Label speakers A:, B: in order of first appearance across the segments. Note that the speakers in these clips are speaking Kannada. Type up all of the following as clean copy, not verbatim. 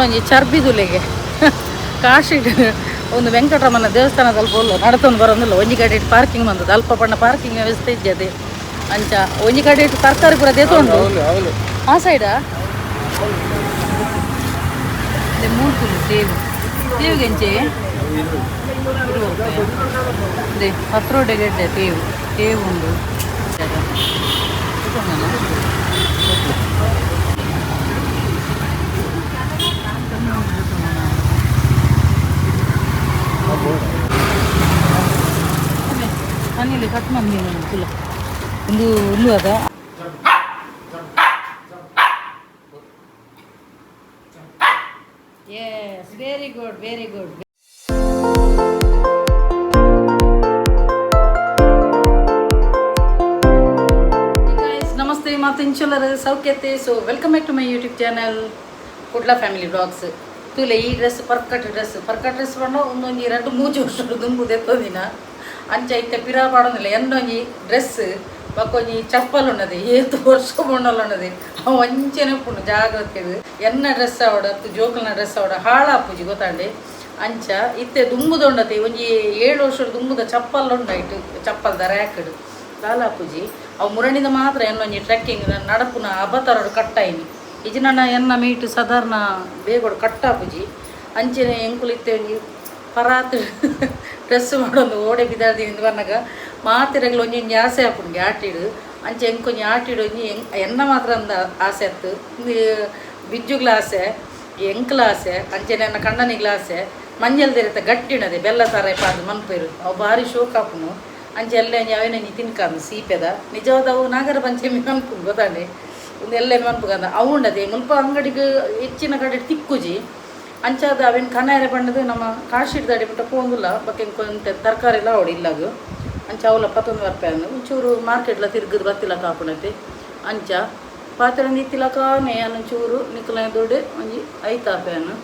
A: ಒಂಜಿ ಚರ್ಬಿದುಲೆಗೆ ಕಾಶಿ ಒಂದು ವೆಂಕಟರಮಣ ದೇವಸ್ಥಾನದ ಅಲ್ಪ ನಡತೊಂದು ಬರೋದಿಲ್ಲ ಒಂಜಿ ಕಡೆ ಪಾರ್ಕಿಂಗ್ ಬಂದದ್ದು ಅಲ್ಪ ಪಣ್ಣ ಪಾರ್ಕಿಂಗ್ ವ್ಯವಸ್ಥೆ ಇದ್ದದೆ ಅಂಚ ಒಂಜಿ ಕಡೆ ತರಕಾರಿ ಪೂರ ದೇತೊಂಡು ಆ ಸೈಡಾ ಮೂರ್ಕುಲು ಸೇವು ಸೇವಿಗೆ ಎಂಚೆ ಅದೇ 10 ರೂಪಾಯಿ ಗೆಡ್ಡೆ ತೇವು ತೇವು ಉಂಡು ಮನೇಲಿ ಕಟ್ ಮಾಡಿ ತುಲ ಒಂದು ಹುಲ್ಲು ಅದ yes very good very good. ನಮಸ್ತೆ ಮಾತಿಂಚಲರ ಸೌಖ್ಯತೆ. So welcome back to my YouTube channel Kudla family blogs. ತುಲೆ ಈ ಡ್ರೆಸ್ ಪರ್ಕಟ್ ಡ್ರೆಸ್ ಬಂದು ಒಂದೊಂದು 2-3 ವರ್ಷ ದುಂಬುದು ಎತ್ತೋದಿನ ಅಂಚ ಇತ್ತೆ ಪಿರಾ ಪಾಡೋದಿಲ್ಲ ಎಂದೊಂಜಿ ಡ್ರೆಸ್ ಬಕ್ಕೊಂಜಿ ಚಪ್ಪಲ್ ಉಣ್ಣದೆ 7 ವರ್ಷ ಬಣ್ಣಲ್ ಉಣ್ಣದೆ ಅವು ಅಂಚೆನೆ ಉಪ್ಪುಂಡು ಜಾಗ್ರತೆ ಎನ್ನ ಡ್ರೆಸ್ ಆವಡ ಜೋಕಲ್ನ ಡ್ರೆಸ್ ಆವಡ ಹಾಳಾಪುಜಿ ಗೊತ್ತಾಂಡೆ ಅಂಚ ಇತ್ತೆ ದುಂಬುದೊಂಡತೆ ಒಂಜಿ 7 ವರ್ಷದ ದುಂಬುದ ಚಪ್ಪಲ್ ಉಂಡಾಯ್ತು ಚಪ್ಪಲ್ದ ರ್ಯಾಕಡ್ ಹಾಳಾಪುಜಿ ಅವು ಮುರಣಿದ ಮಾತ್ರ ಎನ್ನೊಂಜಿ ಟ್ರೆಕ್ಕಿಂಗ್ ನಡಪುನ ಅಬತರಡು ಕಟ್ಟಾಯಿನಿ ಇಜಿ ನನ್ನ ಎನ್ನ ಮೀಟು ಸಾಧಾರಣ ಬೇಗೋಡು ಕಟ್ಟಾಪುಜಿ ಅಂಚೆನೆ ಎಂಕುಲಿತ್ತೆ ಒಂಜಿ ಪರಾತ್ ಡ್ರೆಸ್ ಮಾಡೋದು ಓಡೆ ಬಿದ್ದಾಡ್ದು ಬನ್ನಾಗ ಮಾತಿರಗಳು ಒಂಜಿ ಆಸೆ ಹಾಪುಂಗೆ ಆಟಿಡು ಅಂಚೆ ಎಂಕೊಂಜಿ ಆಟಿಡು ಒಂಜಿ ಎನ್ನ ಮಾತ್ರ ಅಂದ ಆಸೆ ಆಯ್ತು ಬಿಜ್ಜುಗ್ಲ ಆಸೆ ಎಂಕ್ಲ ಆಸೆ ಅಂಚೆ ನನ್ನ ಕಣ್ಣನಿಗ್ಲ ಆಸೆ ಮಂಜಲ್ ತೆರೆತ ಗಟ್ಟಿಣದೆ ಬೆಲ್ಲ ತರ ಪಾದು ಮನ್ಪೇರು ಅವು ಭಾರಿ ಶೋಕ್ ಹಾಪುನು ಅಂಚೆ ಎಲ್ಲ ಅವೇನಿ ತಿನ್ಕಾಂದು ಸೀಪೆದ ನಿಜವಾದವು ನಾಗರ ಪಂಚಮಿ ಮನ್ಪುಂಡು ಗೊತ್ತಾಂಡೆ ಒಂದು ಎಲ್ಲ ಮನ್ಪುಗಂದ ಅವು ಉಂಡದೆ ಮುಲ್ಪ ಅಂಗಡಿಗೆ ಹೆಚ್ಚಿನ ಕಡೆ ತಿಕ್ಕುಜಿ ಅಂಚಾದ ಅವೇನು ಕಣ್ಣಾರೆ ಬಣ್ಣದು ನಮ್ಮ ಕಾಶಿಡ್ದು ಅಡಿ ಬಿಟ್ಟು ಹೋಗಿಲ್ಲ ಬಕ್ಕೆ ಕೊಂತ ತರಕಾರಿ ಎಲ್ಲ ಅವಡು ಇಲ್ಲಾಗ ಅಂಚ ಅವಲ 11 ರೂಪಾಯಿ ಅಂದು ಒಂಚೂರು ಮಾರ್ಕೆಟ್ಲ ತಿರ್ಗದು ಬತ್ತಿಲ್ಲ ಕಾಪುಣತೆ ಅಂಚ ಪಾತ್ರೆ ನಿತ್ತಿಲಕಾನೆ ಅನ್ನೊಂಚೂರು ನಿಕ್ಕಲ ದೊಡ್ಡೆ ಒಂಜಿ 5 ರೂಪಾಯಿ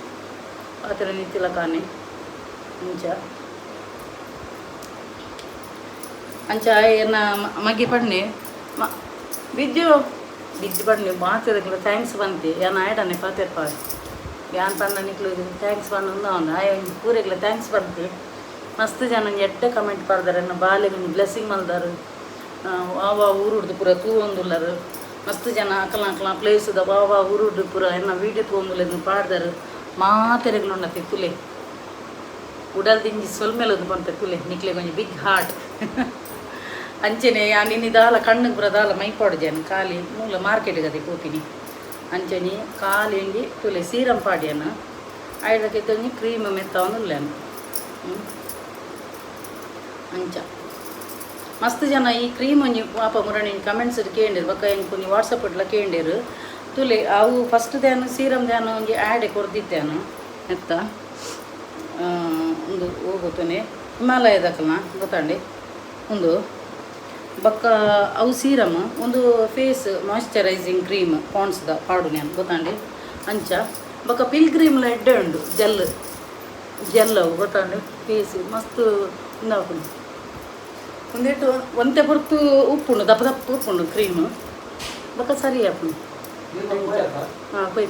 A: ಪಾತ್ರೆ ನಿತ್ತಿಲಕಾನೆ ಅಂಚ ಏನ ಮಗ್ಗಿ ಪಣ್ಣೆ ಬಿದ್ದು ಪಣ್ಣೆ ಮಾತಾಡಕ್ಲ ಥ್ಯಾಂಕ್ಸ್ ಬಂತೆ ಏನ ಆಯ್ಡನೆ ಪಾತ್ರೆ ಪಾಡಿ ಯಾನ್ ಪಂಡ ನಿಕ್ಲು ಥ್ಯಾಂಕ್ಸ್ ಬಂದು ಅವನು ಆಯ ಪೂರೆಗ್ಲ ಥ್ಯಾಂಕ್ಸ್ ಬಂತು ಮಸ್ತ್ ಜನ ಎಡ್ಡ ಕಮೆಂಟ್ ಬರ್ದಾರೆ ನನ್ನ ಬಾಲೆಗೆ ಬ್ಲೆಸ್ಸಿಂಗ್ ಮಲ್ದಾರು ವಾವ ಊರುಡ್ದು ಪೂರ ತೂವೊಂದುಲ್ಲರು ಮಸ್ತ್ ಜನ ಅಕಲ ಪ್ಲೇಸ್ದ ವಾವ ಊರುಡ್ದು ಪೂರ ಎನ್ನ ವೀಡಿಯೋ ತೂವೊಂದುಲ್ಲ ಪಾಡ್ದಾರು ಮಾತೆರೆಗ್ಲು ಉಂಡತೆ ತುಲೆ ಉಡಲ್ ದಿಂಜಿ ಸೊಲ್ಮೇಲದು ಬಂತೆ ತುಲೆ ನಿಕ್ಲೆ ಕೊಂಚ ಬಿಗ್ ಹಾರ್ಟ್ ಅಂಚೆನೆ ನಿನ್ನಿದಾಲ ಕಣ್ಣಿಗೆ ಪೂರ ದಾಲ ಮೈಪಾಡು ಜನ ಖಾಲಿ ಮೂಲ ಮಾರ್ಕೆಟ್ಗೆ ಅದೇ ಕೂತೀನಿ ಅಂಚನಿ ಕಾಲು ಎಂಡಿ ತುಲೆ ಸೀರಂ ಪಾಡ್ಯನ ಐದಕ್ಕೆ ತೊಂಗಿ ಕ್ರೀಮ್ ಮೆತ್ತವನು ಉಲ್ಲೇನು ಅಂಚ ಮಸ್ತ್ ಜನ ಈ ಕ್ರೀಮ್ ಒಂಜಿ ಪಾಪ ಮುರಣಿ ಕಮೆಂಟ್ಸ್ ಕೇಂಡಿರು ಬಕ್ಕ ಹೆಂಗೆ ಕೊಂಚ ವಾಟ್ಸಪ್ ಇಡ್ಲ ಕೇಂಡಿರು ತುಲೆ ಅವು ಫಸ್ಟ್ ದ್ಯಾನು ಸೀರಂ ದ್ಯಾನು ಒಂಜಿ ಆ್ಯಡೆ ಕೊಡ್ದಿತ್ತೇನು ಎತ್ತ ಒಂದು ಹೋಗುತ್ತನೆ ಹಿಮಾಲಯದಕ್ಕಲ್ಲ ಗೊತ್ತಾಂಡಿ ಒಂದು ಬಕ್ಕ ಅವು ಸೀರಮ್ ಒಂದು ಫೇಸ್ ಮಾಯ್ಶ್ಚರೈಸಿಂಗ್ ಕ್ರೀಮ್ ಪಾಂಡ್ಸ್ದ ಪಾಡುನೆ ಅಂತ ಗೊತ್ತಾಂಡಿ ಅಂಚ ಬಕ್ಕ ಪಿಲ್ಗ್ರೀಮ್ಲ ಎಡ್ಡೆ ಉಂಡು ಜೆಲ್ ಅವು ಗೊತ್ತಾಂಡಿ ಫೇಸ್ ಮಸ್ತ್ ಇಂದಾಪುಂಡು ಒಂದೇಟು ಒಂತೆ ಪೊರ್ತು ಉಪ್ಪುಂಡು ದಪ್ಪ ಉಪ್ಪುಂಡು ಕ್ರೀಮ್ ಬಕ್ಕ ಸರಿ ಆಪುಂಡು ಹಾಂ ಕೊಯ್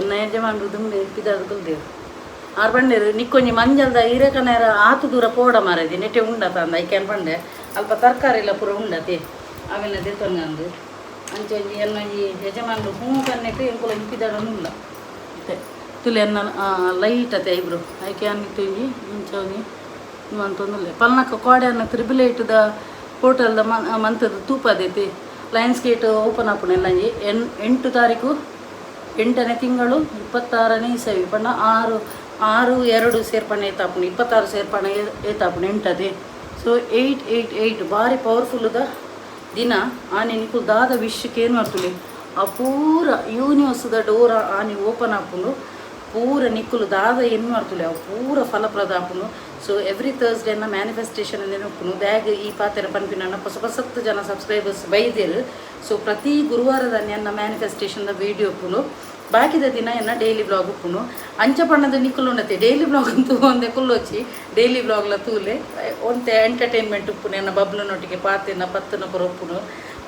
A: ಎನ್ನ ಯಜಮಾನ್ರು ದುಂಬೆ ಪಿದಾದ ಕುಲ್ದೇವು ಆರು ಬಂಡೇರು ನಿಕ್ಕೊಂಜಿ ಮಂಜಲ್ದ ಹಿರೇಕನೇರ ಆತು ದೂರ ಪೋಡ ಮಾರದಿ ನೆಟ್ಟೆ ಉಂಡತ ಅಂದ ಐಕ್ಯಾನ್ ಬಂಡೆ ಅಲ್ಪ ತರಕಾರಿ ಎಲ್ಲ ಪೂರ ಉಂಡತೆ ಅವೆಲ್ಲ ದೆತ್ತೊಂದು ಅಂಚೊಂಜಿ ಎನ್ನೊಂಜಿ ಯಜಮಾನ್ರು ಹೂ ಕನ್ನೆಟ್ಟು ಎಂಕುಲ ಇಂಪಿದಾಡನುಲ್ಲ ಮತ್ತೆ ತುಲೆ ಎನ್ನ ಲೈಟ್ ಐಬ್ರು ಐಕ್ಯಾನ್ ಇತ್ತೊಂಜಿ ಇಂಚೊಂಜಿ ಅಂತೊಂದುಲ್ಲೆ ಪಲ್ನಕ್ಕ ಕೋಡೆಯನ್ನ 888ದ ಹೋಟೆಲ್ದ ಮಂತದ ತೂಪದೈತಿ ಲಯನ್ಸ್ ಗೇಟ್ ಓಪನ್ ಆಪುಣ ಎಲ್ಲಂಜಿ 8 ತಾರೀಕು 8ನೇ ತಿಂಗಳು 26ನೇ ಇಸವಿ ಪಣ್ಣ 6/2 ಸೇರ್ಪಣೆ ಏತಾಪುಣ 26 ಸೇರ್ಪಣೆ ಏತಾಪುಣ 8ಅದೇ. ಸೊ 888 ಭಾರಿ ಪವರ್ಫುಲ್ದ ದಿನ ಆನೆ ನಿಕ್ಕು ದಾದ ವಿಶ್ವಕ್ಕೆ ಏನು ಮಾಡ್ತುಲಿ ಆ ಪೂರ ಯೂನಿವರ್ಸ್ದ ಡೋರ ಆನೆ ಓಪನ್ ಆಪುಂಡು ಪೂರ ನಿಕ್ಕುಲು ದಾದ ಏನು ಮಾಡ್ತುಲಿ ಅವು ಪೂರ ಫಲಪ್ರದ ಆಪುಂಡು. ಸೊ ಎವ್ರಿ ಥರ್ಸ್ಡೇನ ಮ್ಯಾನಿಫೆಸ್ಟೇಷನ್ ನೆನಪುನು ದ್ಯಾಗ್ ಈ ಪಾತ್ರೆ ಪನ್ಪಿನ ಹೊಸ ಜನ ಸಬ್ಸ್ಕ್ರೈಬರ್ಸ್ ಬೈದೇರು. ಸೊ ಪ್ರತಿ ಗುರುವಾರದ ಎನ್ನ ಮ್ಯಾನಿಫೆಸ್ಟೇಷನ್ದ ವೀಡಿಯೋ ಉಪ್ಪುನು ಬಾಕಿದ ದಿನ ಎನ್ನ ಡೈಲಿ ಬ್ಲಾಗ್ ಉಪ್ಪುನು ಅಂಚ ಪಣ್ಣದ ನಿಕ್ಕುಲು ಉಂಡತೆ ಡೈಲಿ ಬ್ಲಾಗ್ ಅಂತೂ ಒಂದೇ ಕುಲ್ಲೊಚ್ಚಿ ಡೈಲಿ ಬ್ಲಾಗ್ಲ ತೂಲೆ ಒಂತೆ ಎಂಟರ್ಟೈನ್ಮೆಂಟ್ ಉಪ್ಪುನು ಎನ್ನ ಬಬ್ಲುನೊಟ್ಟಿಗೆ ಪಾತೆನ ಪತ್ತನ ಪುರ ಉಪ್ಪುನು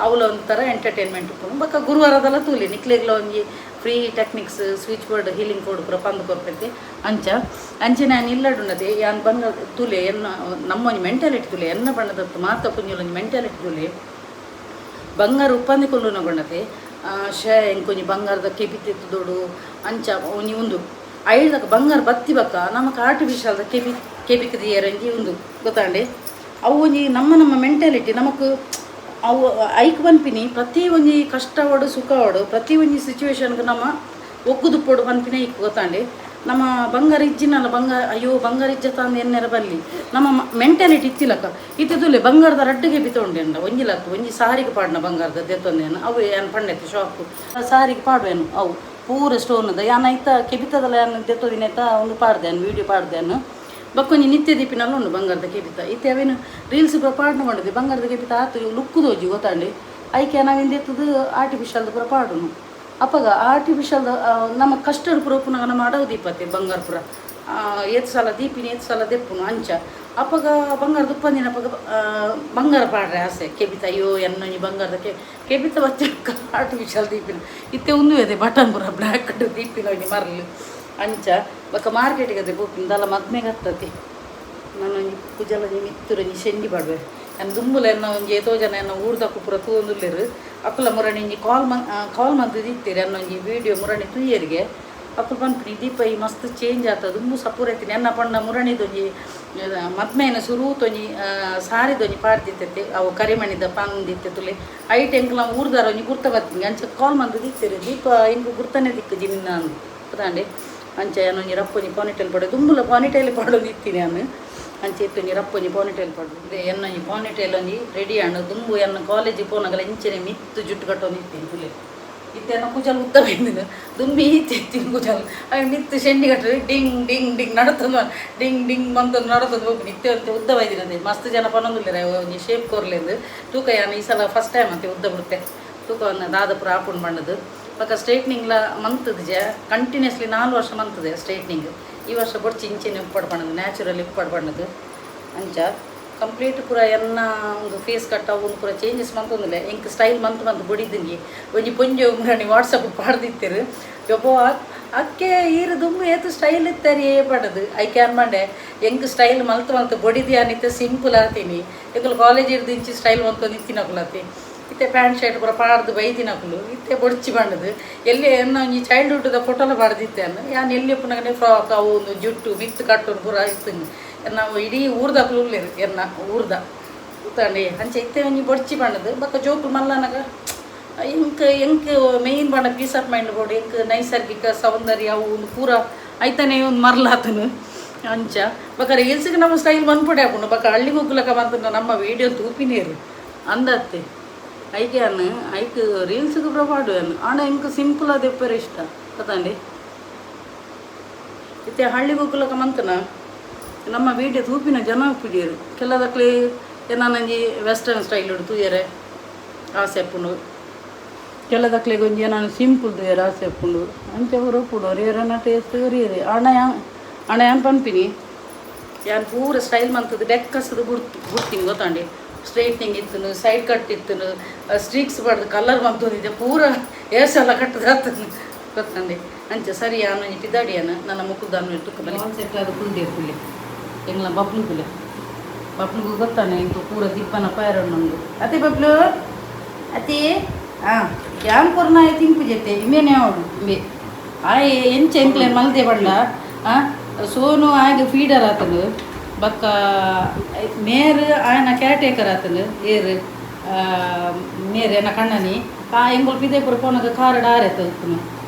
A: ಅವಳ ಒಂಥರ ಎಂಟರ್ಟೈನ್ಮೆಂಟ್ ಉಪ್ಪು ಬೊಕ್ಕ ಗುರುವಾರದಲ್ಲ ತೂಲಿ ನಿಕ್ಲೆಗ್ಲ ಒಂಜಿ free techniques switch board healing code ಪೂರ ಪಂದು ಕೊರ್ಪೈತೆ ಅಂಚೆ ನಾನು ಇಲ್ಲಡುನ್ನದೆ ಯಾನ್ ಬಂಗ ತುಲೆ ಎನ್ನ ನಮ್ಮೊಂಜಿ ಮೆಂಟಾಲಿಟಿ ತುಲೆ ಎನ್ನ ಬಣ್ಣದತ್ತು ಮಾತ ಪುಂಜಲೊಂಜಿ ಮೆಂಟಾಲಿಟಿ ತುಲೆ ಬಂಗಾರ ಉಪ್ಪಂದಿಕೊಂಡು ನಗೊಂಡತೆ ಎಂಕೊಂಜಿ ಬಂಗಾರದ ಕೆಬಿತ್ತಿತ್ತು ದೊಡು ಅಂಚ ಒಂಜಿ ಉಂದು ಐದಕ್ಕೆ ಬಂಗಾರ ಬತ್ತಿ ಬಕ್ಕ ನಮಕ್ ಆರ್ಟಿಫಿಷಿಯಲ್ದ ಕೆಬಿಕದಿಯರಂಜಿ ಉಂದು ಗೊತ್ತಾಂಡೆ ಅವು ಒಂಜಿ ನಮ್ಮ ಮೆಂಟಾಲಿಟಿ ನಮಕ್ ಅವು ಐಕ್ ಪನ್ಪಿನಿ ಪ್ರತಿ ಒಂಜಿ ಕಷ್ಟವಾಡು ಸುಖವಾಡು ಪ್ರತಿ ಒಂಜಿ ಸಿಚುವೇಶನ್ಗೆ ನಮ್ಮ ಒಗ್ಗುದುಪ್ಪೋಡು ಪನ್ಪಿನ ಇಕ್ ಗೊತ್ತಾಂಡೆ ನಮ್ಮ ಬಂಗಾರ ಇಜ್ಜಿನಲ್ಲ ಬಂಗಾರ ಅಯ್ಯೋ ಬಂಗಾರ ಇಜ್ಜ ತಂದು ಎನ್ನೆರ ಬಲ್ಲಿ ನಮ್ಮ ಮೆಂಟಾಲಿಟಿ ಇತ್ತಿಲಕ್ಕ ಇತ್ತಿದುಲೆ ಬಂಗಾರದ ರಡ್ಡಿಗೆ ಬಿತ್ತೊಂಡೆಂಡ ಒಂಜಿಲಕ್ಕ ಒಂಜಿ ಸಾರಿಗೆ ಪಾಡ್ನ ಬಂಗಾರದ ದೆತ್ತೊಂದೇನು ಅವು ಏನು ಪಂಡೆತ್ತು ಶಾಕು ಸಾರಿಗೆ ಪಾಡುವೇನು ಅವು ಪೂರ ಸ್ಟೋನದ ಯಾನ ಐತ ಕೆಬಿತದಲ್ಲ ಯಾನು ದೆತ್ತೋದಿನೈತ ಒಂದು ಪಾಡ್ದೇನು ವೀಡಿಯೋ ಪಾಡ್ದೇನು ಬಕ್ಕೊಂಜಿ ನಿತ್ಯ ದೀಪಿನಲ್ಲಿ ಉಂಡು ಬಂಗಾರದ ಕೆಬಿತ ಇತ್ತೆ ಅವೇನು ರೀಲ್ಸ್ ಪೂರ ಪಾಡ್ನ ಮಾಡಿದ್ವಿ ಬಂಗಾರದ ಕೆಬಿತ ಆತು ಲುಕ್ಕುದೋಜಿ ಗೊತ್ತಾಂಡಿ ಐಕೆ ನಾವಿಂದ ಎತ್ತದು ಆರ್ಟಿಫಿಷಿಯಲ್ದ ಪೂರ ಪಾಡುನು ಅಪ್ಪಗ ಆರ್ಟಿಫಿಷಿಯಲ್ದ ನಮ್ಮ ಕಷ್ಟದ ಪೂರ ಪುನಃ ನಮ್ಮ ಅಡವು ದೀಪತ್ತೆ ಬಂಗಾರ ಪೂರ ಏತ್ ಸಲ ದೀಪಿನಿ ಏತ್ ಸಲ ದೆಪ್ಪುನು ಅಂಚ ಅಪ್ಪಗ ಬಂಗಾರ ದುಪ್ಪಂದಿನ ಅಪ್ಪಗ ಬಂಗಾರ ಪಾಡ್ರೆ ಆಸೆ ಕೆಬಿತ ಅಯ್ಯೋ ಎನ್ನೊಂಜಿ ಬಂಗಾರದ ಕೆಬಿತ ಬಚ್ಚ ಆರ್ಟಿಫಿಷಿಯಲ್ ದೀಪಿನ ಇತ್ತೆ ಉಂದು ಇದೆ ಬಟನ್ ಪೂರ ಬ್ಲ್ಯಾಕ್ ಕಟ್ಟು ದೀಪಿನ ಒಂಜಿ ಮರಲು ಅಂಚ ಬೊಕ್ಕ ಮಾರ್ಕೆಟಿಗೆ ಅದೇ ಪೋಪಿಂದಲ್ಲ ಮದ್ಮೆಗೆ ಹತ್ತತಿ ನಾನೊಂಜಿ ಕುಜಲೊಂಜಿ ಮಿತ್ತುರೊಂಜಿ ಶೆಂಡಿ ಪಾಡ್ವೆ ನಾನು ದುಂಬುಲ ಎನ್ನ ಒಂಜಿ ಏತೋ ಜನ ಎನ್ನ ಊರ್ದಕ್ಕು ಪೂರ ತೂಂದುಲ್ಲೆರು ಅಕ್ಕಲ ಮುರಣಿ ಒಂಜಿ ಕಾಲ್ ಮಂದು ದಿತ್ತೀರಿ ಅನ್ನೊಂಜಿ ವೀಡಿಯೋ ಮುರಣಿ ತುಯ್ಯರಿಗೆ ಅಕ್ಕಲು ಪನ್ಪಿನಿ ದೀಪ ಈ ಮಸ್ತ್ ಚೇಂಜ್ ಆಗ್ತದೆ ದುಂಬು ಸಪೂರೈತೀನಿ ಎನ್ನ ಪಂಡ ಮುರಣಿದೊಂಜಿ ಮದ್ಮೆನ ಸುರೂತೊಂಜಿ ಸಾರಿದೊಂಜಿ ಪಾಡ್ದಿತ್ತೈತೆ ಅವು ಕರಿಮಣಿದ ಪಂದಿತ್ತೆ ತುಲೆ ಐಟ್ ಎಂಕ್ಲ ಊರ್ದಾರ ಒಂಜಿ ಗುರ್ತ ಬರ್ತೀನಿ ಅಂಚ ಕಾಲ್ ಮಂದು ದಿತ್ತೀರಿ ದೀಪ ಹೆಂಗೆ ಗುರ್ತನೇ ದಿಕ್ಕಜಿ ನಿನ್ನ ಅಂದು ಗೊತ್ತಾಂಡೆ ಅಂಚ ಏನೊಂಜಿ ರಪ್ಪೊಂಜಿ ಪಾನಿಟೇಲ್ ಪಡೆ ದುಂಬುಲ ಪಾನಿಟೇಲ್ ಪಾಡೋದು ಇತ್ತೀನಿ ನಾನು ಅಂಚೆ ಎತ್ತೊಂಜಿ ರಪ್ಪೊಂಜಿ ಪಾನಿಟೇಲ್ ಪಡು ಇದೆ ಎನ್ನೊಂಜಿ ಪಾನಿಟೇಲ್ ಒಂಜಿ ರೆಡಿ ಹಣ್ಣು ದುಂಬು ಎನ್ನ ಕಾಲೇಜಿಗೆ ಪೋನಾಗಲ್ಲ ಇಂಚನೆ ಮಿತ್ತು ಜುಟ್ಟು ಕಟ್ಟೋದು ಇತ್ತೀನಿ ತುಲೆ ಇತ್ತೆನ್ನ ಕುಜಲ್ ಉದ್ದ ಬಂದಿದ್ದು ದುಂಬಿ ಇತ್ತೀನಿ ಕುಜಲ್ ಅవి ಮಿತ್ತು ಶೆಂಡಿ ಕಟ್ಟರೆ ಡಿಂಗ್ ಡಿಂಗ್ ಡಿಂಗ್ ನಡತದ ಡಿಂಗ್ ಡಿಂಗ್ ಬಂತಂದು ನಡತದ ಹೋಗಿ ಇತ್ತೆ ಅಂತ ಉದ್ದ ಬೈದಿನದೆ ಮಸ್ತ್ ಜನ ಪನ್ನೊಂದಿಲ್ಲ ಒಂಜಿ ಶೇಪ್ ಕೊರ್ಲೆಂದು ತೂಕ ಯಾನು ಈ ಸಲ ಫಸ್ಟ್ ಟೈಮ್ ಅಂತ ಉದ್ದ ಬಿಡುತ್ತೆ ತೂಕವನ್ನು ದಾದಪುರ ಹಾಕೊಂಡು ಬಣ್ಣದು ಪಕ್ಕ ಸ್ಟ್ರೈಟ್ನಿಂಗ್ಲ ಮಂತದ ಜ ಕಂಟಿನ್ಯೂಸ್ಲಿ 4 ವರ್ಷ ಮಂತದೆ ಸ್ಟ್ರೈಟ್ನಿಂಗ್ ಈ ವರ್ಷ ಬೊಡ್ಚಿ ಇಂಚಿನ ಉಪ್ಪಡು ಬಣ್ಣದು ನ್ಯಾಚುರಲ್ ಉಪ್ಪಡು ಬಣ್ಣದು ಅಂಚ ಕಂಪ್ಲೀಟ್ ಪೂರ ಎನ್ನ ಒಂದು ಫೇಸ್ ಕಟ್ ಅವು ಪೂರ ಚೇಂಜಸ್ ಮಂತೊಂದಿಲ್ಲ ಎಂಕ್ ಸ್ಟೈಲ್ ಮಂತು ಬಡಿದಂಗೆ ಒಂಜಿ ಪೊಂಜೆ ಮುರಣಿ ವಾಟ್ಸಪ್ ಪಾಡ್ದಿತ್ತೇರು ಯೊಬ್ಬೋ ಅಕ್ಕೆ ಈರು ದುಮ್ಮು ಏತು ಸ್ಟೈಲ್ ಇತ್ತಾರೆ ಪಡದು ಐ ಕ್ಯಾನ್ ಮಂಡೆ ಎಂಕ್ ಸ್ಟೈಲ್ ಮಲ್ತು ಬೊಡಿದಿ ಅನಿತ್ತೆ ಸಿಂಪಲ್ ಆತೀನಿ ಎಂಕಲು ಕಾಲೇಜ್ ಇರ್ದು ಇಂಚಿ ಸ್ಟೈಲ್ ಮಂತು ನಿಂತಿನಕುಲತಿ ಇತ್ತೆ ಪ್ಯಾಂಟ್ ಶರ್ಟ್ ಪೂರ ಪಾಡ್ದು ಬೈದಿನಕುಲು ಇತ್ತೆ ಬೊಡ್ಚಿ ಬಣ್ಣದು ಎಲ್ಲಿ ಎನ್ನ ಒಂಜಿ ಚೈಲ್ಡ್ಹುಡ್ದ ಫೋಟೋಲ ಪಾಡ್ದಿತ್ತೆ ಅನ್ನು ಯಾನು ಎಲ್ಲಿ ಪುನಗನೆ ಫ್ರಾಕ್ ಅವು ಒಂದು ಜುಟ್ಟು ಮಿತ್ತು ಕಟ್ಟೋದು ಪೂರ ಇತ್ತು ನಾವು ಇಡೀ ಊರ್ದಕ್ಲು ಉಳ್ಳೇರು ಎನ್ನ ಊರ್ದ ಕೂತಾಂಡೆ ಅಂಚೆ ಇತ್ತೆ ಒಂಜಿ ಬೊಡ್ಚಿ ಬಣ್ಣದು ಬಕ್ಕ ಜೋಕುಲು ಮಲ್ಲನಗ ಎಂಕ್ ಮೇಯ್ನ್ ಬಣ್ಣ ಪೀಸ್ ಆಫ್ ಮೈಂಡ್ ಬೋರ್ಡ್ ಎಂಕ್ ನೈಸರ್ಗಿಕ ಸೌಂದರ್ಯ ಅವು ಒಂದು ಪೂರ ಐತಾನೆ ಒಂದು ಮರ್ಲಾತನು ಅಂಚ ಬಕ್ಕ ರೀಲ್ಸ್ಗೆ ನಮ್ಮ ಸ್ಟೈಲ್ ಬಂದ್ಪಡೆ ಹಾಕೊಂಡು ಬಕ್ಕ ಹಳ್ಳಿಗೆ ಹೋಗ್ಲಕ್ಕ ಬಂತ ನಮ್ಮ ವೀಡಿಯೋ ತೂಪಿನೇರು ಅಂದತ್ತೆ ಐಕೆ ಅನ್ನು ಐಕ್ ರೀಲ್ಸ್ಗೆ ಪ್ರಪಾಡು ಅನ್ನು ಆಣ ಎಂಕ್ ಸಿಂಪಲ್ ಅದು ಎಪ್ಪರ ಇಷ್ಟ ಗೊತ್ತಾಂಡಿ ಇತ್ತೆ ಹಳ್ಳಿಗೆ ಹೋಗ್ಲಕ್ಕ ಮಂತನ ನಮ್ಮ ವೀಡಿಯೋ ತೂಪಿನ ಜನ ಉಪ್ಪಿಡಿಯರು ಕೆಲದಕ್ಲೆ ಏನಂಜಿ ವೆಸ್ಟರ್ನ್ ಸ್ಟೈಲ್ ಉಡು ತೂಯರೆ ಆಸೆ ಎಪ್ಪುಂಡು ಕೆಲದಕ್ಲೆ ಒಂಜಿ ನಾನು ಸಿಂಪಲ್ ತೂಯರೆ ಆಸೆ ಎಪ್ಪುಂಡು ಅಂಚೆ ಅವರು ಒಪ್ಪುಡು ಏರನ್ನ ಟೇಸ್ಟ್ ರೀರಿ ಅಣ ಯಾನ್ ಪನ್ಪಿನಿ ಯಾನ್ ಪೂರ ಸ್ಟೈಲ್ ಮಂತದ್ದು ಡೆಕ್ಕಸದು ಗುಡ್ತೀನಿ ಗೊತ್ತಾಂಡಿ ಸ್ಟ್ರೈಟ್ನಿಂಗ್ ಇತ್ತು ಸೈಡ್ ಕಟ್ ಇತ್ತು ಸ್ಟ್ರೀಕ್ಸ್ ಬಡ್ದು ಕಲರ್ ಬಂತಂದಿದ್ದೆ ಪೂರ ಏರ್ಸ್ ಎಲ್ಲ ಕಟ್ಟದಾಗ್ತದೆ ಗೊತ್ತಂಡಿ ಅಂಚೆ ಸರಿ ಯಾನು ಪಿದಾಡಿಯನ ನನ್ನ ಮುಖದಾನು ತುಕ್ಕ ಬಲಿ ಸೆಟ್ ಅದು ಕುಲ್ದೆ ಕುಲ್ಲಿ ಎಂಗ್ಲ ಬಬ್ಲು ಗೊತ್ತಾನೆ ಇಂತು ಪೂರ ದಿಪ್ಪನ ಪೈರಣ್ಣೊಂದು ಅತಿ ಬಬ್ಲು ಅತಿ ಯಾನ್ ಕೊರ್ನ ತಿಂಪು ಜೊತೆ ಇಮೇನೆ ಅವಡು ಇಮೆ ಆಯ್ ಎಂಚ ಎಂಕ್ಲೆ ಮಲ್ದೆ ಬಣ್ಣ ಸೋನು ಆಯ್ಗೆ ಫೀಡರ್ ಆತನು ಬಕ್ಕ ಮೇರ್ ಆಯನ ಕೇರ್ಟೇಕರ್ ಆತನು ಏರು ಮೇರ್ ಏನ ಕಣ್ಣನಿ ಎಂಗೊಲ್ ಪಿದೆ ಪುರ ಪೋನಗ ಕಾರಡ್ ಆರೆತ ಉಪ್ಪುನು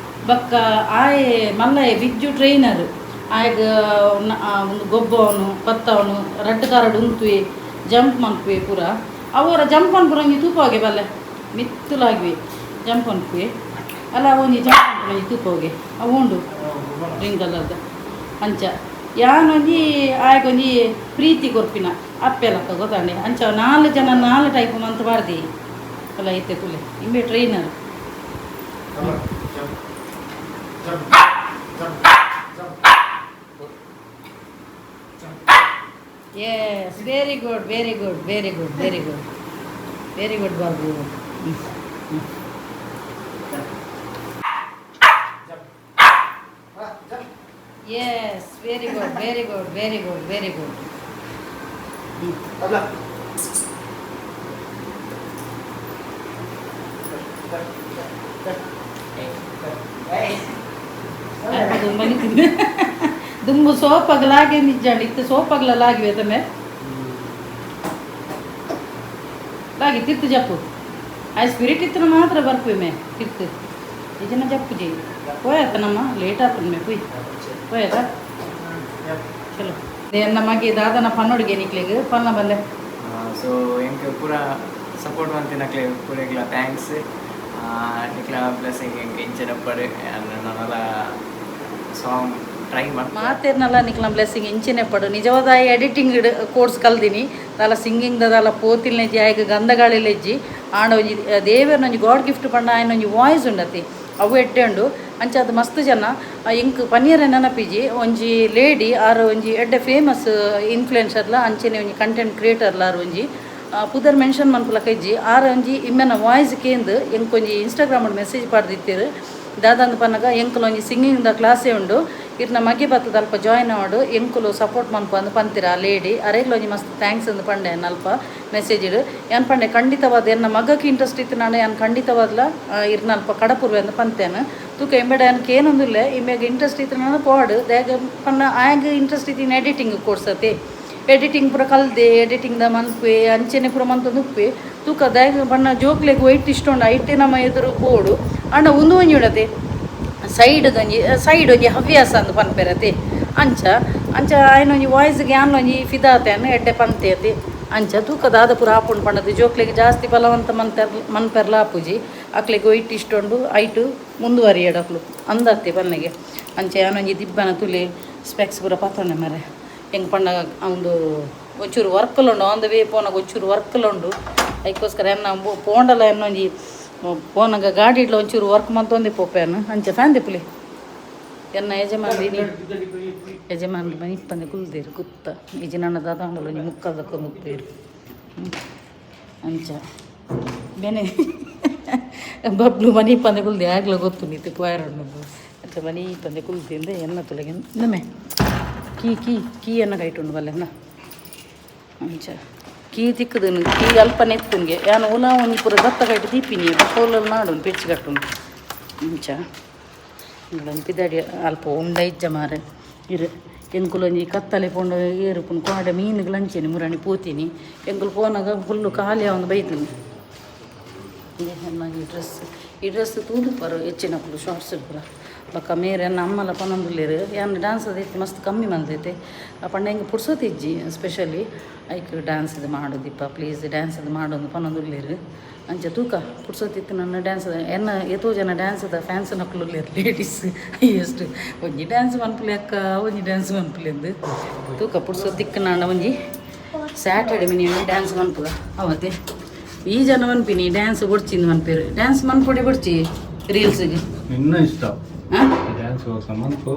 A: ಬಕ್ಕ ಆಯ್ ಮಲ್ಲಯ್ಯ ಬಿಜ್ಜು ಟ್ರೈನರ್ ಆಯ್ಗ ಒಂದು ಗೊಬ್ಬವನು ಪತ್ತವನು ರಡ್ಡು ಕಾರಡ್ ಉಂತುವೆ ಜಂಪ್ ಮನ್ಪುವೆ ಪೂರ ಅವರ ಜಂಪ್ ಅನ್ಪುರ ಒಂಜಿ ತೂಪೋಗೆ ಬಲ್ಲೆ ಮಿತ್ತುಲಾಗಿವೆ ಜಂಪ್ ಅನ್ಪುವೆ ಅಲ್ಲ ಒಂಜಿ ಜಂಪ್ ಅನ್ಪುನ ತೂಪ ಹೋಗಿ ಅವು ಉಂಡು ಗ್ರೀನ್ ಕಲರ್ದು ಅಂಚ ಯಾನೊಂಜಿ ಆಯ್ಕೊಂಜಿ ಪ್ರೀತಿ ಕೊರ್ಪಿನ ಅಪ್ಪೆಲಕ್ಕ ಗೊತ್ತಾಂಡೆ ಅಂಚ 4 ಜನ 4 ಟೈಪ್ ಮಂತ್ ಬಾರ್ದಿ ಅಲ್ಲ ಐತೆ ಕುಲೆ ಇಂಬೆ trainer yes very good very good very good very good very good Babu Yes, very good, very good, very good, very good. ದುಂಬು ಸೋಪಾಗಲಾಗಿ ನಿಜಾಂಡಿ ಇತ್ತು ಸೋಪಾಗಲ ಲಾಗಿವೆ ತಮ್ಮೆ ಲಾಗಿ ತಿತ್ತು ಜಪ್ಪು ಆ ಸ್ಪಿರಿಟ್ ಇತ್ತು ಮಾತ್ರ ಬರ್ಪೆ ಮೇ ತಿತ್ತು ಇದನ್ನ ಜಪ್ಪು ಜೈ ಹೋಯಾತ ನಮ್ಮ ಲೇಟ್ ಆತದ ಮೇ ಹೋಯ್ತಾ ಚಲೋ ನಮಗೆ ದಾದನ ಪನ್ನೊಡಿಗೆ ನಿಕ್ಲಿಗೆ ಪನ್ನ ಬಲ್ಲೆ
B: ಸೊ ಎಂಕ್ ಪೂರ ಸಪೋರ್ಟ್ ಮಂತಿ ನಕ್ಲೆ ಪೂರೆಗ್ಲ ಥ್ಯಾಂಕ್ಸ್ ನಿಕ್ಲ ಬ್ಲೆಸ್ಸಿಂಗ್ ಎಂಕ್ ಇಂಚೆ ಡಪ್ಪಡು ನನ್ನೆಲ್ಲ ಸಾಂಗ್ ಟ್ರೈ ಮಾಡಿ
A: ಮಾತೇರ್ನಲ್ಲ ನಿಕ್ಲ ಬ್ಲೆಸ್ಸಿಂಗ್ ಇಂಚಿನೆ ಪಡು ನಿಜವಾದ ಎಡಿಟಿಂಗ್ ಕೋರ್ಸ್ ಕಲ್ದಿನಿ ದಾಲ ಸಿಂಗಿಂಗ್ ದಾಲ ಪೋತಿಲ್ನೆಜ್ಜಿ ಆಯ್ಕೆ ಗಂಧಗಾಳಿಲೆಜ್ಜಿ ಆಂಡ ಒಂಜಿ ದೇವೇರ್ನೊಂಜಿ ಗಾಡ್ ಗಿಫ್ಟ್ ಪಂಡ ಆಯ್ನ ಒಂಜಿ ವಾಯ್ಸ್ ಉಂಡತಿ ಅವು ಎಡ್ಡೆ ಉಂಡು ಅಂಚ ಅದು ಮಸ್ತ್ ಜನ ಇಂಕ್ ಪನ್ನೀರ ನೆನಪಿಜಿ ಒಂಜಿ ಲೇಡಿ ಆರು ಒಂಜಿ ಎಡ್ಡೆ ಫೇಮಸ್ ಇನ್ಫ್ಲುಯೆನ್ಸರ್ಲ ಅಂಚೆನೆ ಒಂಜಿ ಕಂಟೆಂಟ್ ಕ್ರಿಯೇಟರ್ಲಾರು ಒಂಜಿ ಪುದರ್ ಮೆನ್ಷನ್ ಮನ್ಪುಲಕ ಇಜ್ಜಿ ಆರು ಒಂಜಿ ಇಮ್ಮೆನ ವಾಯ್ಸ್ ಕೇಂದು ಎಂಕೊಂಜಿ ಇನ್ಸ್ಟಾಗ್ರಾಮಲ್ಲಿ ಮೆಸೇಜ್ ಪಾಡ್ದಿತ್ತೀರು ದಾದಂದು ಪನ್ನಗ ಎಂಕುಲು ಒಂಜಿ ಸಿಂಗಿಂಗ್ದ ಕ್ಲಾಸೇ ಉಂಡು ಇರ್ನ ಮಗೆ ಬತ್ತದ ಅಲ್ಪ ಜಾಯ್ನ್ ಆಡು ಎಂಕುಲು ಸಪೋರ್ಟ್ ಮನ್ಪು ಅಂದು ಪಂತಿರ ಆ ಲೇಡಿ ಅರೆಗ್ಲು ಒಂಜಿ ಮಸ್ತ್ ಥ್ಯಾಂಕ್ಸ್ ಅಂದು ಪಂಡೆ ಅಲ್ಪ ಮೆಸೇಜ್ ಇಡು ಏನ್ ಪಂಡೆ ಖಂಡಿತವಾದ ಎನ್ನ ಮಗಕ್ಕೆ ಇಂಟ್ರೆಸ್ಟ್ ಇತ್ತು ನಾನು ಏನು ಖಂಡಿತವಾದ್ಲ ಇರ್ನ ಅಲ್ಪ ಕಡಪುರ್ವೆ ಅಂದು ಪಂತೇನು ತೂಕ ಎಂಬೆಡ ಏನಕ್ಕೆ ಏನೊಂದಿಲ್ಲ ಇಮ್ಯಾಗ ಇಂಟ್ರೆಸ್ಟ್ ಇತ್ತು ನಾನು ಪಾಡು ದೇಗ ಪನ್ನ ಆಗ ಇಂಟ್ರೆಸ್ಟ್ ಇತ್ತು ಎಡಿಟಿಂಗ್ ಕೋರ್ಸತಿ ಎಡಿಟಿಂಗ್ ಪೂರ ಕಲ್ದೆ ಎಡಿಟಿಂಗ್ದ ಮನ್ಪೆ ಅಂಚೆನೆ ಪೂರ ಮಂತೊಂದು ಉಪ್ಪೆ ತೂಕ ದಾಗ ಬಣ್ಣ ಜೋಕ್ಲೆಗ್ ವೈಟ್ ಇಷ್ಟೊಂಡು ಐಟೆ ನಮ್ಮ ಎದುರು ಬೋಡು ಅಣ್ಣ ಒಂದು ಒಂಜಿ ಉಡತೆ ಸೈಡ್ ಒಂಜಿ ಹವ್ಯಾಸ ಅಂದು ಪನ್ಪೆರತಿ ಅಂಚ ಆಯ್ನೊಂಜಿ ವಾಯ್ಸ್ಗೆ ಆನೊಂಜಿ ಫಿದಾತೆಯನ್ನು ಎಡ್ಡೆ ಪಂತೇತಿ ಅಂಚ ತೂಕ ದಾದ ಪೂರ ಆಪುಂಡು ಪಂಡದು ಜೋಕ್ಲೆಗೆ ಜಾಸ್ತಿ ಬಲವಂತ ಮನ್ಪೆರ್ಲ ಆಪುಜಿ ಅಕ್ಲೆಗೆ ವೈಟ್ ಇಷ್ಟೊಂಡು ಐಟು ಮುಂದುವರಿಯಡಕ್ಲು ಅಂದತ್ತೆ ಬನ್ನೆಗೆ ಅಂಚೆ ಆನೊಂಜಿ ದಿಬ್ಬನ ತುಲಿ ಸ್ಪೆಕ್ಸ್ ಪೂರ ಪತ್ತೊಂಡೆ ಮರೆ ಹೆಂಗೆ ಪಂಡ ಒಂದು ಒಂಚೂರು ವರ್ಕಲುಂಡು ಆನ್ ದ ವೇ ಪೋನಾಗ ಒಂಚೂರು ವರ್ಕಲುಂಡು ಅದಕ್ಕೋಸ್ಕರ ಎನ್ನ ಪೋಂಡಲ ಎನ್ನೊಂಜಿ ಪೋನಾಗ ಗಾಡಿ ಇಡ್ಲ ಒಂಚೂರು ವರ್ಕ್ ಮಂತೊಂದೆ ಪೋಪೆಯನ್ನು ಅಂಚೆ ಫ್ಯಾನ್ ದಿಪ್ಪಲಿ ಎನ್ನ ಯಜಮಾನ್ರು ಮನೆ ಇಪ್ಪಂದೆ ಕುಲ್ದೇರು ಕುತ್ತ ಈಜಿ ನನ್ನ ದಾದಾಂಡಲು ಒಂಜಿ ಮುಕ್ಕದಕ್ಕೊಂದು ಉಪ್ಪೇರು ಅಂಚ ಬೇನೆ ಬಬ್ಲು ಮನೆ ಇಪ್ಪಂದೆ ಕುಲ್ದೆ ಆಗ್ಲೂ ಗೊತ್ತು ನೀತಿ ಪೋಯರಣ್ಣದು ಅಂಚ ಮನೆ ಇಪ್ಪಂದೆ ಕುಲ್ದಿಂದ ಎನ್ನ ತುಳಗೆ ನಮ್ಮೆ ಕೀ ಎನ್ನ ಕೈಟುಂಡು ಬಲ್ಲೆನ್ನ ಅಂಚ ಕೀ ತಿಕ್ಕದನು ಕೀ ಅಲ್ಪ ನೆತ್ತುನ್ಗೆ ಯಾನು ಉಲ ಒಂದು ಪೂರ ದತ್ತ ಕೈಟು ದೀಪಿನಿ ಬಟ್ಟೋಲಲ್ಲಿ ನಾಡು ಪೆಚ್ಚು ಕಟ್ಟುಂಡು ಅಂಚ ಪಿದಾಡಿ ಅಲ್ಪ ಉಂಡ ಇಜ್ಜ ಮಾರೆ ಇರು ಎಂಕುಲೊಂಜಿ ಕತ್ತಲೆ ಪೋಂಡು ಏರುಪುನು ಕೋಡೆ ಮೀನುಗಳು ಅಂಚೆನಿ ಮುರಾಣಿ ಪೂತೀನಿ ಎಂಕುಲು ಪೋನಾಗ ಫುಲ್ಲು ಖಾಲಿ ಒಂದು ಬೈತೀನಿ ಈ ಡ್ರೆಸ್ ತೂದು ಪರು ಹೆಚ್ಚಿನ ಫುಲ್ಲು ಶಾರ್ಟ್ಸ್ ಪೂರ ಬಕ್ಕ ಮೇರೆ ಅಮ್ಮಲ ಪನೊಂದುಲ್ಲೇರು ಯಾನು ಡ್ಯಾನ್ಸ್ ಅದೈತಿ ಮಸ್ತ್ ಕಮ್ಮಿ ಮಂದೈತೆ ಪಂಡ ಹೆಂಗೆ ಪುಡ್ಸೋತಿಜ್ಜಿ ಸ್ಪೆಷಲಿ ಐಕ್ ಡ್ಯಾನ್ಸ್ ಇದು ಮಾಡೋದಿಪ್ಪ ಪ್ಲೀಸ್ ಡ್ಯಾನ್ಸ್ ಅದು ಮಾಡೋದು ಪನೊಂದುಲ್ಲೇರು ಅಂಚೆ ತೂಕ ಪುಡ್ಸೋತಿತ್ತು ನನ್ನ ಡ್ಯಾನ್ಸ್ ಎನ್ನ ಎಷ್ಟೋ ಜನ ಡ್ಯಾನ್ಸ್ ಅದ ಫ್ಯಾನ್ಸ್ ನಕ್ಲುಲ್ಲೇರು ಲೇಡೀಸ್ ಎಷ್ಟು ಒಂಜಿ ಡ್ಯಾನ್ಸ್ ಮನ್ಪುಲಿ ಅಕ್ಕ ಒಂಜಿ ಡ್ಯಾನ್ಸ್ ಮನ್ಪುಲಿ ಅಂದು ತೂಕ ಪುಡ್ಸೋತಿಕ್ಕ ನಾನು ಒಂಜಿ ಸ್ಯಾಟರ್ಡೆ ಮಿನಿ ಡ್ಯಾನ್ಸ್ ಮನ್ಪುಗ ಅವತ್ತೆ ಈ ಜನ ಮನ್ಪಿನಿ ಡ್ಯಾನ್ಸ್ ಕೊಡ್ಚಿಂದು ಮನ್ಪೇರು ಡ್ಯಾನ್ಸ್ ಮನ್ಪೊಡಿ ಬಿಡ್ಚಿ ರೀಲ್ಸ್ಗೆ
C: ಇನ್ನ ಇಷ್ಟ ಡ್ಯಾನ್ಸ್ ಮನ್ಪು